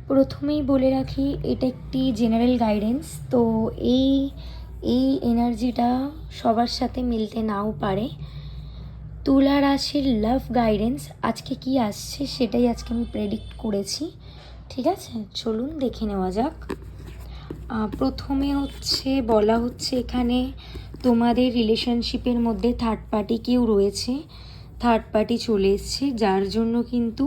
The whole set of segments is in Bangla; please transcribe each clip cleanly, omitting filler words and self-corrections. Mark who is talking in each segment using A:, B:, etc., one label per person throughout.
A: প্রথমেই বলে রাখি এটা একটি জেনারেল গাইডেন্স। তো এই এই এনার্জিটা সবার সাথে মিলতে নাও পারে। তুলা রাশির লাভ গাইডেন্স আজকে কি আসছে সেটাই আজকে আমি প্রেডিক্ট করেছি। ঠিক আছে, চলুন দেখে নেওয়া যাক। প্রথমে বলা হচ্ছে এখানে তোমাদের রিলেশনশিপের মধ্যে থার্ড পার্টি কেউ রয়েছে, থার্ড পার্টি চলে এসছে, যার জন্য কিন্তু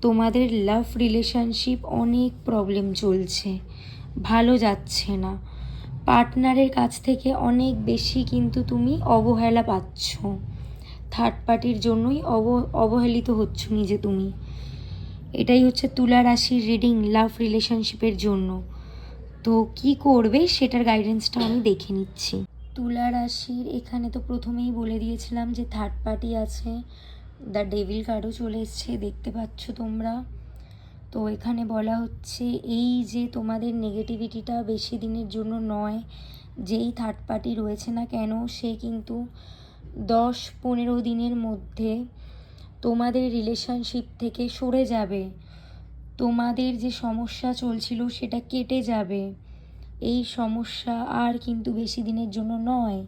A: তোমাদের লাভ রিলেশনশিপ অনেক প্রবলেম চলছে, ভালো যাচ্ছে না। পার্টনারের কাছ থেকে অনেক বেশি কিন্তু তুমি অবহেলা পাচ্ছ, থার্ড পার্টির জন্যই অবহেলিত হচ্ছ নিজে তুমি। এটাই হচ্ছে তুলা রাশির রিডিং লাভ রিলেশনশিপের জন্য। তো কি করবে সেটার গাইডেন্সটা আমি দেখে নিচ্ছি। তুলা রাশির এখানে তো প্রথমেই বলে দিয়েছিলাম যে থার্ড পার্টি আছে, দ্য ডেভিল কার্ডও চলে এসছে, দেখতে পাচ্ছ তোমরা। তো এখানে বলা হচ্ছে এই যে তোমাদের নেগেটিভিটিটা বেশি দিনের জন্য নয়। যেই থার্ড পার্টি রয়েছে না কেন সে কিন্তু 10-15 দিনের মধ্যে তোমাদের রিলেশনশিপ থেকে সরে যাবে। তোমাদের যে সমস্যা চলছিল সেটা কেটে যাবে। এই সমস্যা আর কিন্তু বেশি দিনের জন্য নয়।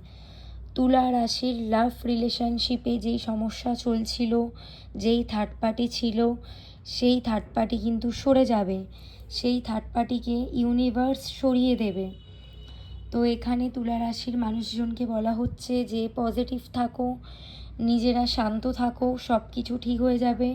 A: তুলা রাশির লাভ রিলেশনশিপে যেই সমস্যা চলছিল, যেই থার্ড পার্টি ছিল, সেই থার্ড পার্টি কিন্তু সরে যাবে। সেই থার্ড পার্টিকে ইউনিভার্স সরিয়ে দেবে। তো এখানে তুলা রাশির মানুষজনকে বলা হচ্ছে যে পজিটিভ থাকো, নিজেরা শান্ত থাকো, সব কিছু ঠিক হয়ে যাবে।